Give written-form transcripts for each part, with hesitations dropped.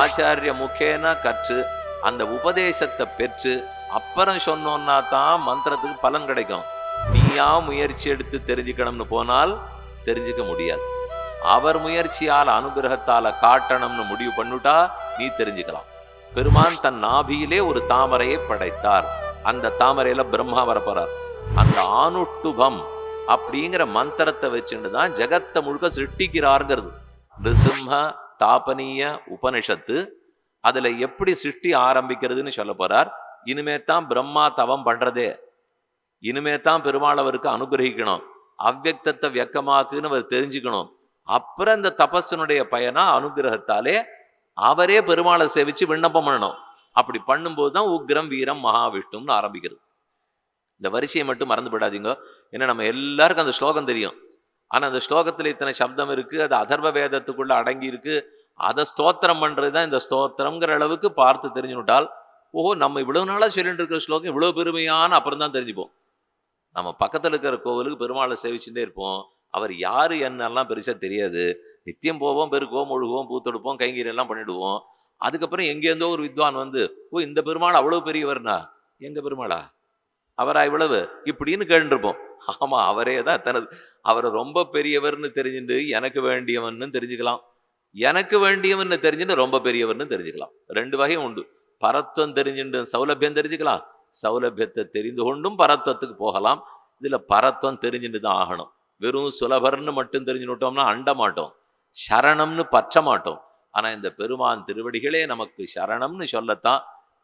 ஆச்சாரிய முகேன கற்று அந்த உபதேசத்தை பெற்று அப்புறம் சொன்னோன்னா தான் மந்திரத்துக்கு பலன் கிடைக்கும். நீயா முயற்சி எடுத்து தெரிஞ்சுக்கணும்னு போனால் தெரிஞ்சுக்க முடியாது. அவர் முயற்சியால் அனுகிரகத்தால காட்டணும்னு முடிவு பண்ணிட்டா நீ தெரிஞ்சுக்கலாம். பெருமான் தன் நாபியிலே ஒரு தாமரையை படைத்தார். அந்த தாமரையில பிரம்மா வரப்போறார். அந்த ஆனுஷ்டுபம் அப்படிங்கிற மந்திரத்தை வச்சுட்டு தான் ஜெகத்தை முழுக்க சிருஷ்டிக்கிறார்ங்கிறது. நிருசிம்ம தாபனீய உபனிஷத்து அதுல எப்படி சிருஷ்டி ஆரம்பிக்கிறதுன்னு சொல்ல போறார். இனிமே தான் பிரம்மா தவம் பண்றதே. இனிமே தான் பெருமாள் அவருக்கு அனுகிரகிக்கணும். அவ்வக்தத்தை வியக்கமாக்குன்னு அவர் தெரிஞ்சுக்கணும். அப்புறம் இந்த தபஸனுடைய பயனா அனுகிரகத்தாலே அவரே பெருமாளை சேவிச்சு விண்ணப்பம் பண்ணணும். அப்படி பண்ணும்போது தான் உக்ரம் வீரம் மகாவிஷ்ணுன்னு ஆரம்பிக்கிறது. இந்த வரிசையை மட்டும் மறந்து விடாதீங்க. ஏன்னா நம்ம எல்லாருக்கும் அந்த ஸ்லோகம் தெரியும். ஆனால் அந்த ஸ்லோகத்தில் இத்தனை சப்தம் இருக்குது, அது அதர்வ வேதத்துக்குள்ள அடங்கி இருக்கு. அதை ஸ்தோத்திரம் பண்ணுறது தான் இந்த ஸ்தோத்திரங்கிற அளவுக்கு பார்த்து தெரிஞ்சுட்டால், ஓஹோ நம்ம இவ்வளவு நாளாக சொல்லிட்டு இருக்கிற ஸ்லோகம் இவ்வளோ பெருமையான அப்புறம் தான் தெரிஞ்சுப்போம். நம்ம பக்கத்தில் இருக்கிற கோவிலுக்கு பெருமாளை சேவிச்சுட்டே இருப்போம். அவர் யாரு என்னெல்லாம் பெருசாக தெரியாது. நித்தியம் போவோம், பெருக்குவோம், முழுகுவோம், பூத்தெடுப்போம், கைங்கீரெல்லாம் பண்ணிடுவோம். அதுக்கப்புறம் எங்கேருந்தோ ஒரு வித்வான் வந்து, ஓ இந்த பெருமாள் அவ்வளோ பெரியவர்னா, எங்க பெருமாளா அவரா இவ்வளவு இப்படின்னு கேட்டுருப்போம். ஆமா அவரே தான் தனது. அவரை ரொம்ப பெரியவர்னு தெரிஞ்சுட்டு எனக்கு வேண்டியவன்னு தெரிஞ்சுக்கலாம், எனக்கு வேண்டியவன்னு தெரிஞ்சுட்டு ரொம்ப பெரியவர்னு தெரிஞ்சுக்கலாம். ரெண்டு வகையும் உண்டு. பரத்துவம் தெரிஞ்சுட்டு சௌலபியம் தெரிஞ்சுக்கலாம், சௌலபியத்தை தெரிந்து கொண்டும் பரத்துவத்துக்கு போகலாம். இதுல பரத்துவம் தெரிஞ்சுட்டு தான் ஆகணும். வெறும் சுலபர்னு மட்டும் தெரிஞ்சுட்டோம்னா அண்ட மாட்டோம், சரணம்னு பற்ற மாட்டோம். ஆனா இந்த பெருமான் திருவடிகளே நமக்கு சரணம்னு சொல்லத்தான்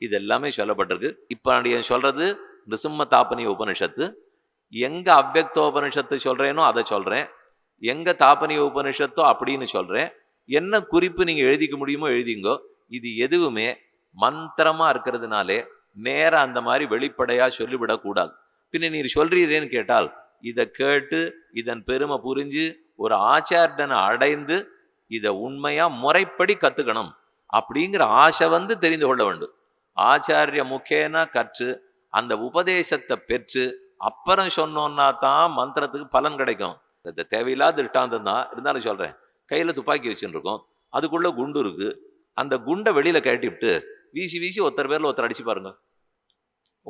இது எல்லாமே சொல்லப்பட்டிருக்கு. இப்ப நான் சொல்றது நிருசிம்ம தாபனிய உபனிஷத்து. எங்க அவ்வக்தோபனிஷத்து சொல்றேனோ அதை சொல்றேன், எங்க தாபனிய உபனிஷத்தோ அப்படின்னு சொல்றேன். என்ன குறிப்பு நீங்க எழுதிக்க முடியுமோ எழுதிங்கோ. இது எதுவுமே மந்திரமா இருக்கிறதுனாலே நேர அந்த மாதிரி வெளிப்படையா சொல்லிவிடக்கூடாது. பின்ன நீர் சொல்றீரேன்னு கேட்டால் இதை கேட்டு இதன் பெருமை புரிஞ்சு ஒரு ஆச்சாரியனை அடைந்து இதை உண்மையா முறைப்படி கத்துக்கணும் அப்படிங்கிற ஆசை வந்து தெரிந்து கொள்ள வேண்டும். ஆச்சாரிய முகேன கற்று அந்த உபதேசத்தை பெற்று அப்புறம் சொன்னோன்னா தான் மந்திரத்துக்கு பலன் கிடைக்கும். இந்த தேவையில்லாத திருஷ்டாந்தம் தான் இருந்தாலும் சொல்றேன். கையில துப்பாக்கி வச்சுட்டு இருக்கோம், அதுக்குள்ள குண்டு இருக்கு. அந்த குண்டை வெளியில கட்டி விட்டு வீசி வீசி ஒருத்தர் பேர்ல ஒருத்தர் அடிச்சு பாருங்க,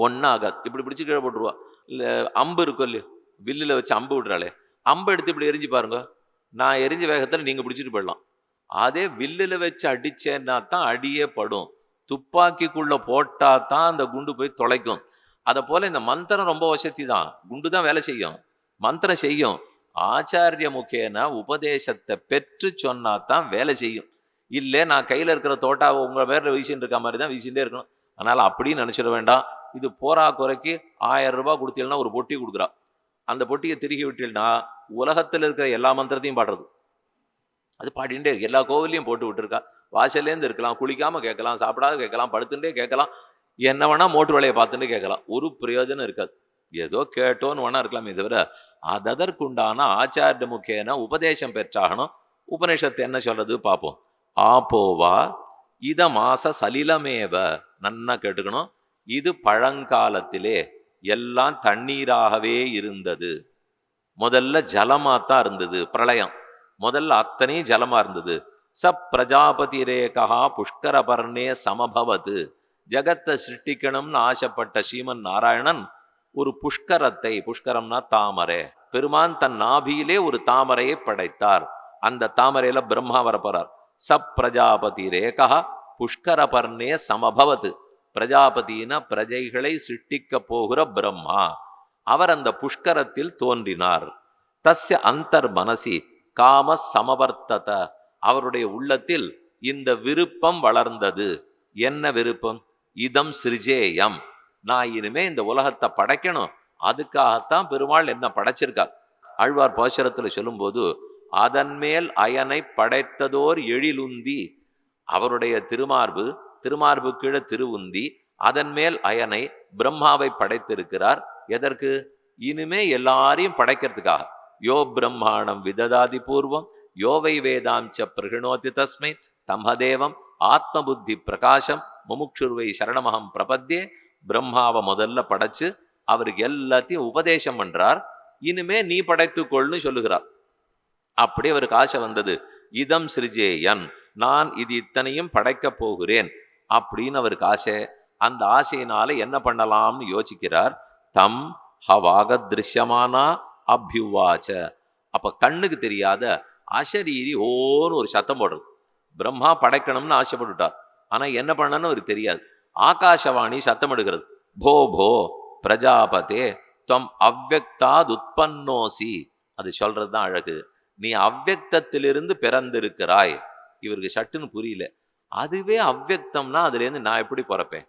ஒன்னா ஆகாது. இப்படி பிடிச்சி கீழே போட்டுருவா. இல்ல அம்பு இருக்கும் இல்லையோ, வில்லுல வச்சு அம்பு விடுறாளே, அம்பு எடுத்து இப்படி எரிஞ்சு பாருங்க, நான் எரிஞ்ச வேகத்துல நீங்க பிடிச்சிட்டு போயிடலாம். அதே வில்லுல வச்சு அடிச்சேன்னா தான் அடியே படும். துப்பாக்கிக்குள்ள போட்டா தான் அந்த குண்டு போய் தொலைக்கும். அதை போல இந்த மந்திரம் ரொம்ப வசதி தான். குண்டு தான் வேலை செய்யும், மந்திரம் செய்யும். ஆச்சாரிய முகேன உபதேசத்தை பெற்று சொன்னா தான் வேலை செய்யும். இல்லை நான் கையில இருக்கிற தோட்டாவை உங்க பேர்ல வீசின்னு இருக்க மாதிரி தான் வீசிகிட்டே இருக்கணும். அதனால அப்படின்னு நினைச்சிட வேண்டாம். இது போரா குறைக்கு 1000 ரூபாய் கொடுத்தீங்கன்னா ஒரு பொட்டி கொடுக்குறா. அந்த பொட்டியை திருகி விட்டீங்கன்னா உலகத்தில் இருக்கிற எல்லா மந்திரத்தையும் பாடுறது. அது பாடிண்டே இருக்கு. எல்லா கோவிலையும் போட்டு விட்டுருக்கா. வாசல்லேருந்து இருக்கலாம், குளிக்காம கேட்கலாம், சாப்பிடாத கேட்கலாம், படுத்துட்டே கேட்கலாம், என்ன வேணா மோட்டர் வேலையை பார்த்துட்டு கேட்கலாம். ஒரு பிரயோஜனம் இருக்காது. ஏதோ கேட்டோன்னு வேணா இருக்கலாமே தவிர அதற்குண்டான ஆச்சாரிய முகேன உபதேசம் பெற்றாகணும். உபநிஷத்து என்ன சொல்றது பார்ப்போம். ஆப்போவா இத மாச சலிலமேவ, நன்னா கேட்டுக்கணும். இது பழங்காலத்திலே எல்லாம் தண்ணீராகவே இருந்தது. முதல்ல ஜலமாத்தான் இருந்தது. பிரளயம் முதல்ல அத்தனையும் ஜலமா இருந்தது. ச பிரஜாபதி ரேகா புஷ்கரபர்ணே சமபவது. ஜகத்தை சிருஷ்டிக்கணும்னு ஆசைப்பட்ட ஸ்ரீமன் நாராயணன் ஒரு புஷ்கரத்தை, புஷ்கரம்னா தாமரை, பெருமான் தன் நாபியிலே ஒரு தாமரையை படைத்தார். அந்த தாமரையில பிரம்மா வரப்போறார். ச பிரஜாபதி ரேகா புஷ்கரபர்ணே சமபவது. பிரஜாபதினா பிரஜைகளை சிருஷ்டிக்க போகிற பிரம்மா. அவர் அந்த புஷ்கரத்தில் தோன்றினார். தஸ்ய அந்தர் மனசி காம சமவர்த்தத. அவருடைய உள்ளத்தில் இந்த விருப்பம் வளர்ந்தது. என்ன விருப்பம்? இதம் சிருஜேயம், நான் இனிமே இந்த உலகத்தை படைக்கணும். அதுக்காகத்தான் பெருமாள் என்ன படைச்சிருக்கார். ஆழ்வார் பாசுரத்துல சொல்லும்போது அதன் மேல் அயனை படைத்ததோர் எழிலுந்தி. அவருடைய திருமார்பு, திருமார்பு கீழே திருவுந்தி, அதன் மேல் அயனை பிரம்மாவை படைத்திருக்கிறார். எதற்கு? இனிமே எல்லாரையும் படைக்கிறதுக்காக. யோ பிரம்மாணம் விததாதி பூர்வம் யோவை வேதாஞ்ச பிரகிணோதி தஸ்மை தம்மதேவம் ஆத்ம புத்தி பிரகாசம் முமுக்ஷுர்வை சரணமகம் பிரபத்தியே. பிரம்மாவை முதல்ல படைச்சு அவருக்கு எல்லாத்தையும் உபதேசம் பண்றார். இனிமே நீ படைத்துக்கொள்னு சொல்லுகிறார். அப்படி அவருக்கு ஆசை வந்தது. இதம் சிருஜேயன், நான் இது இத்தனையும் படைக்கப் போகிறேன் அப்படின்னு அவருக்கு ஆசை. அந்த ஆசையினால என்ன பண்ணலாம்னு யோசிக்கிறார். தம் ஹவாக திருஷ்யமானா அபியுவாச்ச. அப்ப கண்ணுக்கு தெரியாத அசரீரி ஓன்னு ஒரு சத்தம் போடுறது. பிரம்மா படைக்கணும்னு ஆசைப்பட்டுட்டார். ஆனா என்ன பண்ணன்னு அவருக்கு தெரியாது. ஆகாசவாணி சத்தம் எடுக்கிறது. போ போ பிரஜாபதே துவம் அவ்வக்தாத் உற்பன்னோசி. அது சொல்றதுதான் அழகு. நீ அவ்வக்தத்திலிருந்து பிறந்திருக்கிறாய். இவருக்கு சட்டுன்னு புரியல. அதுவே அவ்வக்தம்னா அதுல இருந்து நான் எப்படி பிறப்பேன்?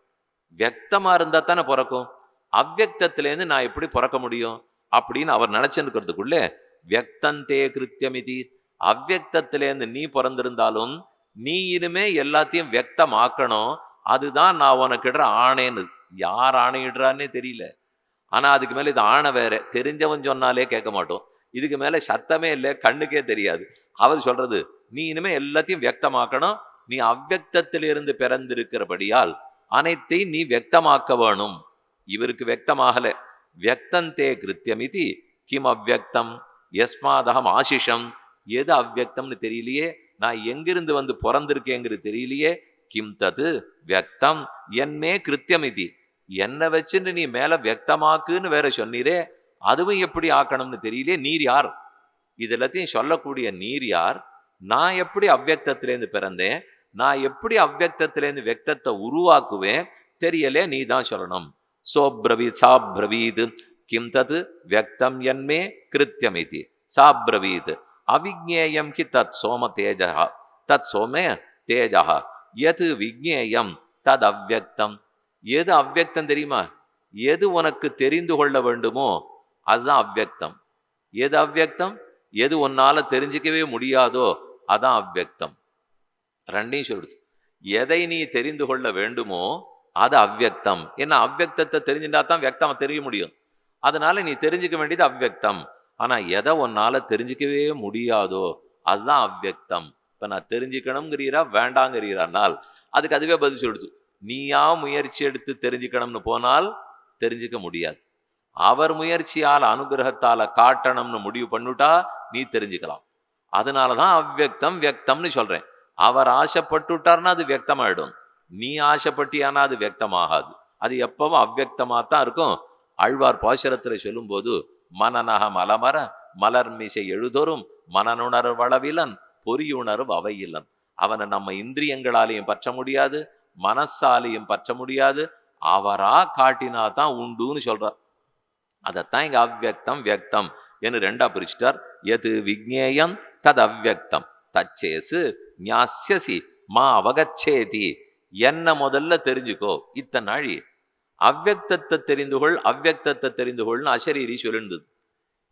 வியக்தமா இருந்தா தானே பிறக்கும். அவ்வக்தத்திலேருந்து நான் எப்படி பிறக்க முடியும் அப்படின்னு அவர் நினைச்சுருக்கிறதுக்குள்ளே வியக்தந்தே கிருத்தியமிதி. அவ்வக்தத்திலேருந்து நீ பிறந்திருந்தாலும் நீ இனிமே எல்லாத்தையும் வியக்தமாக்கணும். அதுதான் நான் உனக்கு இடுற ஆணைன்னு. யார் ஆணையிடுறான்னே தெரியல. ஆனா அதுக்கு மேல இது ஆணை வேற. தெரிஞ்சவன் சொன்னாலே கேட்க மாட்டோம். இதுக்கு மேல சத்தமே இல்லை, கண்ணுக்கே தெரியாது. அவர் சொல்றது நீ இனிமே எல்லாத்தையும் வியக்தமாக்கணும். நீ அவ்வக்தத்திலிருந்து பிறந்திருக்கிறபடியால் அனைத்தையும் நீ வியக்தமாக்க வேணும். இவருக்கு வியக்தமாகல. வியக்தந்தே கிருத்தியமிதி கிம் அவ்வக்தம் யஸ்மாதகம் ஆசிஷம். எது அவ்வக்தம்னு தெரியலையே, நான் எங்கிருந்து வந்து பிறந்திருக்கேங்கிறது தெரியலையே. கிம் தது வியக்தம் என்மே கிருத்தியமிதி. என்ன வச்சுன்னு நீ மேல வியக்தமாக்குன்னு வேற சொன்னீரே, அதுவும் எப்படி ஆக்கணும்னு தெரியலையே. நீர் யார்? இது எல்லாத்தையும் சொல்லக்கூடிய நீர் யார்? நான் எப்படி அவ்வக்தத்திலேருந்து பிறந்தேன்? நான் எப்படி அவ்வக்தத்திலேருந்து வியக்தத்தை உருவாக்குவேன்? தெரியலே, நீ தான் சொல்லணும். சோப்ரவீத் சாப்ரவீத் கிம் தது வியக்தம் என்மே கிருத்தியமிதி சாப்ரவீத் அவிஜ்ஞேயம் கி தத் சோம தேஜா தத் சோமே தேஜா எது விஜ்ஞேயம் தத் அவ்வக்தம். எது அவ்வக்தம் தெரியுமா? எது உனக்கு தெரிந்து கொள்ள வேண்டுமோ அதுதான் அவ்வக்தம். எது அவ்வக்தம்? எது உன்னால தெரிஞ்சிக்கவே முடியாதோ அதான் அவ்வக்தம். ரெண்டையும் சொல்லுது. எதை நீ தெரிந்து கொள்ள வேண்டுமோ அது அவ்வக்தம். ஏன்னா அவ்வக்தத்தை தெரிஞ்சுட்டா தான் வியக்தம் தெரிய முடியும். அதனால நீ தெரிஞ்சுக்க வேண்டியது அவ்வக்தம். ஆனா எதை உன்னால தெரிஞ்சிக்கவே முடியாதோ அதுதான் அவ்வக்தம். இப்ப நான் தெரிஞ்சுக்கணுங்கிறீரா வேண்டாங்கிறீரானால் அதுக்கு அதுவே பதில் சொல்லுது. நீயா முயற்சி எடுத்து தெரிஞ்சுக்கணும்னு போனால் தெரிஞ்சுக்க முடியாது. அவர் முயற்சியால் அனுகிரகத்தால காட்டணும்னு முடிவு பண்ணிட்டா நீ தெரிஞ்சுக்கலாம். அதனாலதான் அவ்வக்தம் வியக்தம்னு சொல்றேன். அவர் ஆசைப்பட்டுட்டார்னா அது வியக்தமாயிடும். நீ ஆசைப்பட்டியானா அது வியக்தமாகாது. அது எப்பவும் அவ்வக்தமாத்தான் இருக்கும். ஆழ்வார் பாசுரத்துல சொல்லும் போது மனநக மலமர மலர்மிசை எழுதொரும் மனனுணர் வளவிலன் பொறியுணர்வு அவையிலன். அவனை நம்ம இந்திரியங்களாலையும் பற்ற முடியாது, மனசாலையும் பற்ற முடியாது. அவரா காட்டினா தான் உண்டுன்னு சொல்றார். அதைத்தான் இங்க அவ்வக்தம் வியக்தம் என்று ரெண்டா பிரிச்சுட்டார். எது விக்ஞேயம் தது அவ்வக்தம் தச்சேசு ஞாஸ்யசி மா அவகச்சேதி. என்ன முதல்ல தெரிஞ்சுக்கோ. இத்தனை நாழி அவ்வக்தத்தை தெரிந்துகொள் அவ்வக்தத்தை தெரிந்துகொள்னு அசரீரி சொல்லிருந்தது.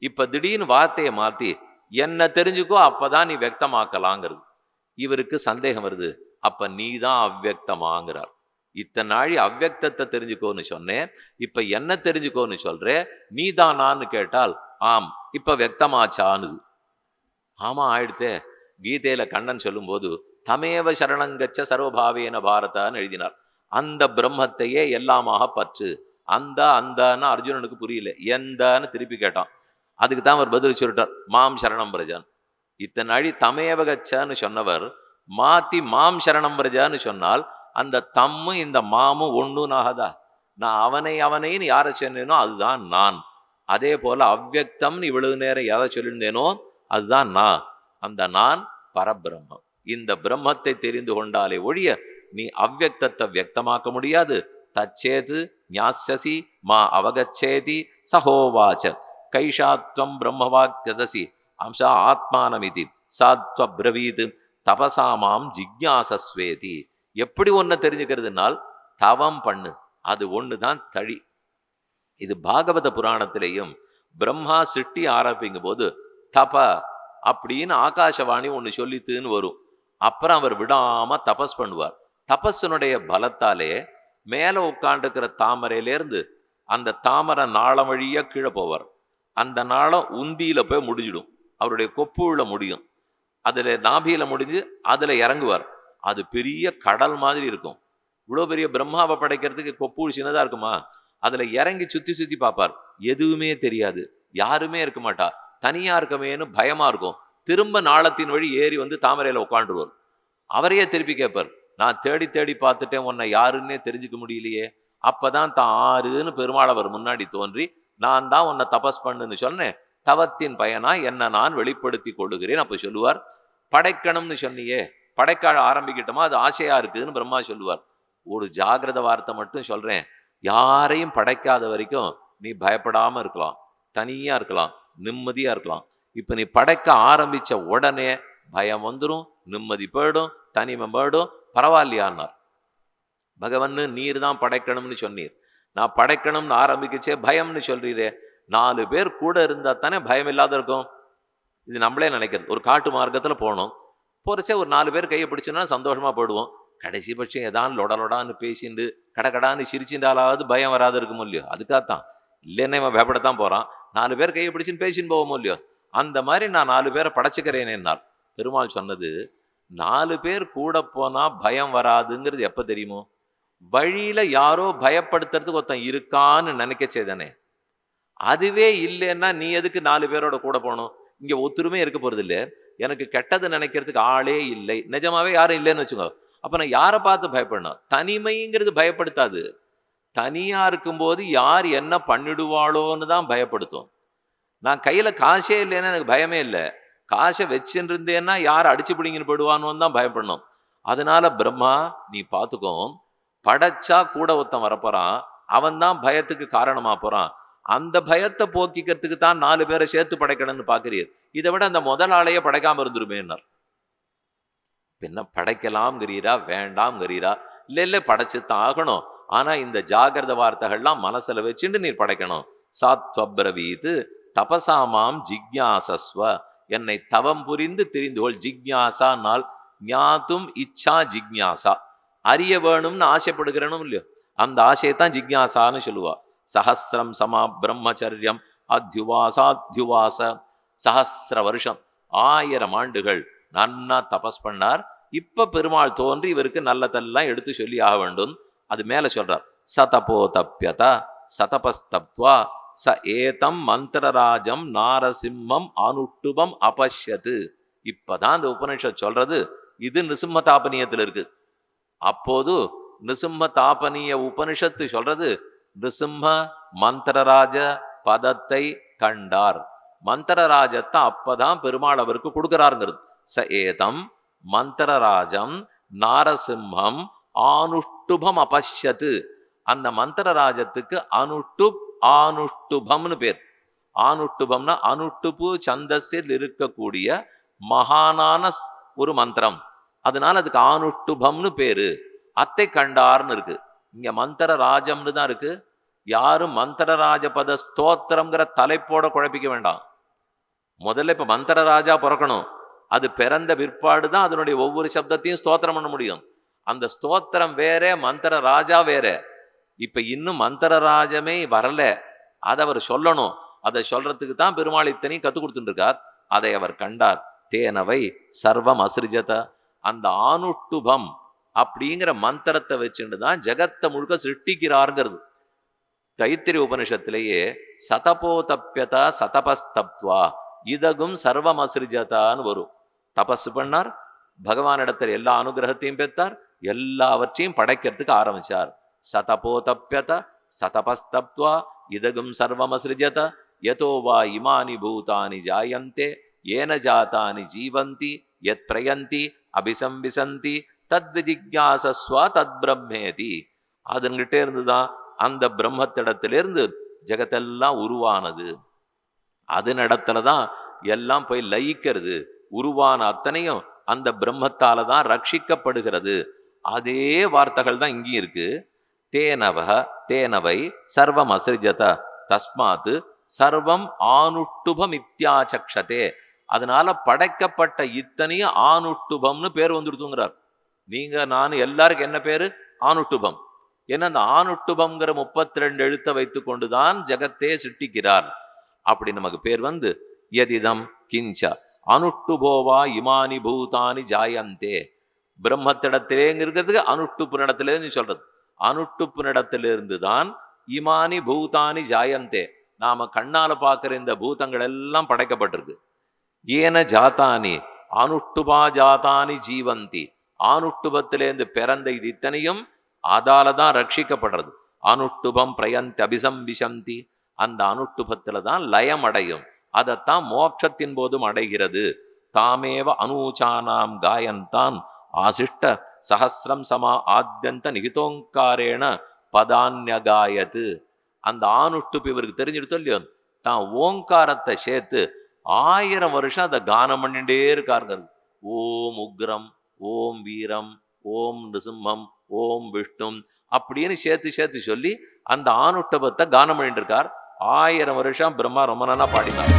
இப்ப திடீர்னு வார்த்தையை மாத்தி என்ன தெரிஞ்சுக்கோ அப்பதான் நீ வியக்தமாக்கலாங்கிறது. இவருக்கு சந்தேகம் வருது. அப்ப நீ தான் அவ்வக்தமாங்கிறார். இத்தனை நாழி அவ்வக்தத்தை தெரிஞ்சுக்கோன்னு சொன்னேன், இப்ப என்ன தெரிஞ்சுக்கோன்னு சொல்றே, நீ தானான்னு கேட்டால் ஆம். இப்ப வியக்தமாச்சானுது. ஆமா ஆயிடுத்தே. கீதையில கண்ணன் சொல்லும் போது தமேவ சரணங்கச்ச சர்வபாவேன பாரதான்னு எழுதினார். அந்த பிரம்மத்தையே எல்லாமாக பற்று. அந்தன்னு அர்ஜுனனுக்கு புரியல, எந்தன்னு திருப்பி கேட்டான். அதுக்கு தான் அவர் பதில் சொல்லிட்டார், மாம் சரணம் பிரஜான். இத்தனை நாழி தமேவகச்சன்னு சொன்னவர் மாத்தி மாம் சரணம் பிரஜான்னு சொன்னால் அந்த தம்மும் இந்த மாமும் ஒன்றுன்னு ஆகாதா? நான் அவனைன்னு யாரை சொன்னேனோ அதுதான் நான். அதே போல அவ்வக்தம்னு இவ்வளவு நேரம் எதை சொல்லியிருந்தேனோ அதுதான் நான். அந்த நான் பரபிரம்மம். இந்த பிரம்மத்தை தெரிந்து கொண்டாலே ஒழிய நீ அவ்வக்தத்தை வியக்தமாக்க முடியாது. தச்சேது ஞாஸ்யசி மா அவகச்சேதி சஹோவாச்ச கைஷாத்வம் பிரம்மவாக்யதசி அம்சா ஆத்மானமிதி சாத்வ பிரவீது தபசாமாம் ஜிக்ஞாசஸ்வேதி. எப்படி ஒன்ன தெரிஞ்சுக்கிறதுனால் தவம் பண்ணு. அது ஒண்ணுதான் தழி. இது பாகவத புராணத்திலேயும் பிரம்மா சிட்டி ஆரம்பிக்கும் போது தப அப்படின்னு ஆகாசவாணி ஒண்ணு சொல்லித்துன்னு வரும். அப்புறம் அவர் விடாம தபஸ் பண்ணுவார். தபஸனுடைய பலத்தாலே மேல உட்காந்துக்கிற தாமரையிலேருந்து அந்த தாமரை நாளம் வழியா கீழே போவார். அந்த நாளம் உந்தியில போய் முடிஞ்சிடும். அவருடைய கொப்புள்ள முடியும். அதுல நாபியில முடிஞ்சு அதுல இறங்குவார். அது பெரிய கடல் மாதிரி இருக்கும். இவ்வளோ பெரிய பிரம்மாவை படைக்கிறதுக்கு கொப்புள் சின்னதா இருக்குமா? அதுல இறங்கி சுத்தி சுத்தி பார்ப்பார். எதுவுமே தெரியாது, யாருமே இருக்க மாட்டா. தனியா இருக்கமேன்னு பயமா இருக்கும். திரும்ப நாளத்தின் வழி ஏறி வந்து தாமரையில உட்காந்துருவார். அவரையே திருப்பி கேட்பார், நான் தேடி தேடி பார்த்துட்டேன், உன்னை யாருன்னே தெரிஞ்சுக்க முடியலையே. அப்பதான் தான் ஆறுன்னு பெருமாள் அவர் முன்னாடி தோன்றி, நான் தான் உன்னை தபஸ் பண்ணுன்னு சொன்னேன், தவத்தின் பயனா என்ன நான் வெளிப்படுத்தி கொள்ளுகிறேன். அப்ப சொல்லுவார், படைக்கணும்னு சொன்னியே, படைக்க ஆரம்பிக்கிட்டோமா, அது ஆசையா இருக்குதுன்னு பிரம்மா சொல்லுவார். ஒரு ஜாகிரத வார்த்தை மட்டும் சொல்றேன், யாரையும் படைக்காத வரைக்கும் நீ பயப்படாம இருக்கலாம், தனியா இருக்கலாம், நிம்மதியா இருக்கலாம். இப்ப நீ படைக்க ஆரம்பிச்ச உடனே பயம் வந்துடும், நிம்மதி போயிடும், தனிமை போயிடும். பரவாயில்லையான்னார். பகவன் நீர் தான் படைக்கணும்னு சொன்னீர், நான் படைக்கணும்னு ஆரம்பிக்கச்சே பயம்னு சொல்றீரே, 4 பேர் கூட இருந்தா தானே பயம் இல்லாத இருக்கும். இது நம்மளே நினைக்கிறது. ஒரு காட்டு மார்க்கத்துல போனோம், போறச்சே ஒரு 4 பேர் கையை பிடிச்சோன்னா சந்தோஷமா போயிடுவோம். கடைசி பட்சம் ஏதான் லொடலொடான்னு பேசிண்டு கடகடான்னு சிரிச்சுட்டாலாவது பயம் வராது இருக்குமோ இல்லையோ. அதுக்காகத்தான், இல்லைன்னா இவன் பயப்படத்தான் போறான், 4 பேர் கையை பிடிச்சின்னு பேசின்னு போவோமோ இல்லையோ. அந்த மாதிரி நான் 4 பேரை படைச்சுக்கிறேனேன்னார். பெருமாள் சொன்னது, 4 பேர் கூட போனா பயம் வராதுங்கிறது எப்ப தெரியுமோ, வழியில யாரோ பயப்படுத்துறதுக்கு ஒருத்தன் இருக்கான்னு நினைக்கச்சேதானே. அதுவே இல்லைன்னா நீ எதுக்கு 4 பேரோட கூட போகணும்? இங்க ஒத்துருமே இருக்க போறது இல்லை, எனக்கு கெட்டது நினைக்கிறதுக்கு ஆளே இல்லை, நிஜமாவே யாரும் இல்லைன்னு வச்சுக்கோ. அப்ப நான் யாரை பார்த்து பயப்படணும்? தனிமைங்கிறது பயப்படுத்தாது. தனியா இருக்கும்போது யார் என்ன பண்ணிடுவாளோன்னு தான் பயப்படுத்தும். நான் கையில காசே இல்லைன்னா எனக்கு பயமே இல்லை, காசை வச்சுட்டு இருந்தேன்னா யார் அடிச்சு பிடிங்கன்னு போயிடுவானோன்னு தான் பயப்படணும். அதனால பிரம்மா நீ பார்த்துக்கோ, படைச்சா கூட ஒருத்தன் வரப்போறான், அவன் தான் பயத்துக்கு காரணமா போறான். அந்த பயத்தை போக்கிக்கிறதுக்கு தான் 4 பேரை சேர்த்து படைக்கணும்னு பாக்குறீர். இதை விட அந்த முதல் ஆளையே படைக்காம இருந்துருமேன்னார். என்ன படைக்கலாம்ங்கிறீரா வேண்டாம்ங்கிறீரா? இல்ல படைச்சுத்தான் ஆகணும். ஆனா இந்த ஜாகிரத வார்த்தைகள்லாம் மனசுல வச்சுட்டு நீர் படைக்கணும். சாத்வப்ரவீது தபசாமாம் ஜிக்ஞாசஸ்வ, என்னை தவம் புரிந்து தெரிந்துகொள். ஜிக்ஞாசானால் ஞாத்தும் இச்சா ஜிக்ஞாசா, அறிய வேணும்னு ஆசைப்படுகிறனும் இல்லையோ, அந்த ஆசையத்தான் ஜிக்ஞாசான்னு சொல்லுவா. சஹசிரம் சமா பிரம்மச்சரியம் அத்யுவாசாத்யுவாச, சஹசிர வருஷம் 1000 ஆண்டுகள் நன்னா தபஸ் பண்ணார். இப்ப பெருமாள் தோன்றி இவருக்கு நல்லதெல்லாம் எடுத்து சொல்லி ஆக வேண்டும். அது மேல சொல்றார், சதபோ தப்யத சதபஸ்தப்த்வா ச ஏதம் மந்திரராஜம் நாரசிம்மம் அனுட்டுபம் அபஷ்யத்து. இப்பதான் அந்த உபனிஷத் சொல்றது. இது நிருசிம்ம தாபனியத்தில் இருக்கு. அப்போது நிருசிம்ம தாபனிய உபனிஷத்து சொல்றது, நிருசிம்ம மந்திரராஜ பதத்தை கண்டார். மந்திரராஜத்தை அப்பதான் பெருமாள் அவருக்கு கொடுக்கிறாருங்கிறது. ச ஏதம் மந்திரராஜம் நாரசிம்மம் ஆனுஷ்டுபம் அபஷ்யத்து. அந்த மந்திரராஜத்துக்கு அனுஷ்டுப் ஆனுஷ்டுபம்னு பேர். ஆனுஷ்டுபம்னா அனுஷ்டுப்பு சந்தஸ்தில் இருக்கக்கூடிய மகானான ஒரு மந்திரம், அதனால அதுக்கு ஆனுஷ்டுபம்னு பேரு. அத்தை கண்டார்னு இருக்கு. இங்க மந்திரராஜம்னு தான் இருக்கு. யாரும் மந்திரராஜ பத ஸ்தோத்திரம்ங்கிற தலைப்போட குழப்பிக்க வேண்டாம். முதல்ல இப்ப மந்திரராஜா பிறக்கணும், அது பிறந்த பிற்பாடு தான் அதனுடைய ஒவ்வொரு சப்தத்தையும் ஸ்தோத்திரம் பண்ண முடியும். அந்த ஸ்தோத்திரம் வேற, மந்திர ராஜா வேற. இப்ப இன்னும் மந்திரராஜமே வரல, அதை அவர் சொல்லணும். அதை சொல்றதுக்கு தான் பெருமாள் இத்தனையும் கத்து கொடுத்துட்டு இருக்கார். அதை அவர் கண்டார். தேனவை சர்வம் அசிருஜத, அந்த ஆனுஷ்டுபம் அப்படிங்கிற மந்திரத்தை வச்சுட்டு தான் ஜெகத்தை முழுக்க சிருஷ்டிக்கிறாருங்கிறது. தைத்திரி உபனிஷத்திலேயே சதபோ தப்யதா சதபஸ்தப்த்வா இதகும் சர்வம் அசிருஜதான்னு வரும். தபஸ் பண்ணார், பகவானிடத்தில் எல்லா அனுகிரகத்தையும் பெற்றார், எல்லாவற்றையும் படைக்கிறதுக்கு ஆரம்பிச்சார். சதபோ தப்யத சதபஸ்தப்த்வா இதகும் சர்வம் அசிருஜத யதோ வா இமானி பூதானி ஜாயந்தே ஏன ஜாதானி ஜீவந்தி யத் பிரயந்தி அபிசம்பிசந்தி தத்விஜிக்ஞாசஸ்வா தத் பிரம்மேதி. அதுங்கிட்டே இருந்துதான் அந்த பிரம்மத்திடத்திலிருந்து ஜெகத்தெல்லாம் உருவானது. அதனிடத்துலதான் எல்லாம் போய் லயிக்கிறது. உருவான அத்தனையும் அந்த பிரம்மத்தால தான் ரட்சிக்கப்படுகிறது. அதே வார்த்தைகள் தான் இங்கேயும் இருக்கு. தேனவை சர்வம் அசிருஜத தஸ்மாத்து சர்வம் ஆனுஷ்டுபம் இத்யாசக்ஷதே. அதனால படைக்கப்பட்ட இத்தனையும் ஆனுஷ்டுபம்னு பேர் வந்துடுத்துங்கிறார். நீங்க நான் எல்லாருக்கும் என்ன பேரு? ஆனுஷ்டுபம். ஏன்னா அந்த ஆனுஷ்டுபம்ங்கிற 32 எழுத்தை வைத்து கொண்டுதான் ஜெகத்தே சிருஷ்டிக்கிறார். அப்படி நமக்கு பேர் வந்து யதிதம் கிஞ்ச அனுஷ்டுபோவா இமானி பூதானி ஜாயந்தே. பிரம்மத்திடத்திலேங்கிறதுக்கு அனுஷ்டுப்பு நடத்திலேன்னு சொல்றது. அனுஷ்டுப்பு நடத்திலிருந்து தான் இமானி பூதானி ஜாயந்தே. நாம கண்ணால பார்க்கிற இந்த பூதங்கள் எல்லாம் படைக்கப்பட்டிருக்கு. ஏன ஜாத்தானி அனுஷ்டுபா ஜாத்தானி ஜீவந்தி. ஆணுட்டுபத்திலேருந்து பிறந்த இது இத்தனையும் அதால தான் ரட்சிக்கப்படுறது. அனுட்டுபம் பிரயந்தி அபிசம்பிசந்தி, அந்த அனுட்டுபத்துல தான் லயம் அடையும். அதைத்தான் மோட்சத்தின் போதும் அடைகிறது. தாமேவ அனூச்சானாம் காயந்தான் ஆசிஷ்ட சஹசிரம் சமா ஆத்யந்த நிகிதோங்காரேண பதான்யகாயது. அந்த ஆணுட்டுப்பு இவருக்கு தெரிஞ்சுட்டு இல்லையோ, தான் ஓங்காரத்தை சேர்த்து 1000 வருஷம் அதை கானம் பண்ணிட்டே இருக்கார்கள். ஓம் உக்ரம், ஓம் வீரம், ஓம் நிருசிம்மம், ஓம் விஷ்ணும் அப்படின்னு சேர்த்து சேர்த்து சொல்லி அந்த ஆணுட்டபத்தை கானம் பண்ணிட்டு இருக்கார். 1000 வருஷம் பிரம்மா ரொம்ப நாளா பாடினார்.